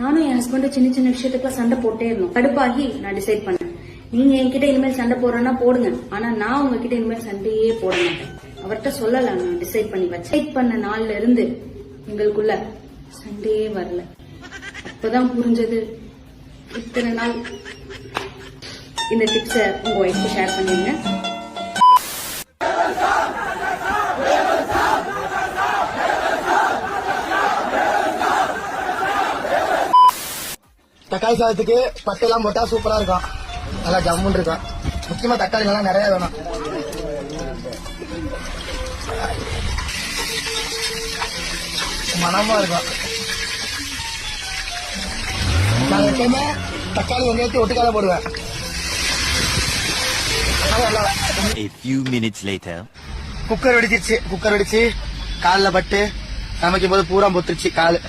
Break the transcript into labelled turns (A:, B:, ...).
A: நானும் என் ஹஸ்பண்டும் சின்ன சின்ன விஷயத்துக்குலாம் சண்டை போட்டே இருந்தோம். கடுப்பாகி நான் டிசைட் பண்ணேன், நீங்க என்கிட்ட இனிமேல் சண்டை போடுறேன்னா போடுங்க, ஆனா நான் உங்ககிட்ட இனிமேல் சண்டையே போட மாட்டேன். அவர்கிட்ட சொல்லல, நான் டிசைட் பண்ணி வச்சேன். டிசைட் பண்ண நாள்ல இருந்து எங்களுக்குள்ள சண்டையே வரல. அப்பதான் புரிஞ்சது, இத்தனை நாள். இந்த டிப்ஸை உங்க ஒய்ஃப்க்கு ஷேர் பண்ணிருங்க.
B: தக்காளி சாதத்துக்கு பட்டெல்லாம் போட்டா சூப்பரா இருக்கும், நல்லா ஜம்முன்னு இருக்கும். முக்கியமா தக்காளி எல்லாம் நிறைய வேணும். மனமா இருக்கும். நான் எப்பயுமே தக்காளி வெங்காயத்தை ஒட்டுக்கால போடுவேன். குக்கர் வெடிச்சிருச்சு. குக்கர் வெடிச்சு காலில் பட்டு சமைக்கும் போது பூரா பொத்துருச்சு காலு.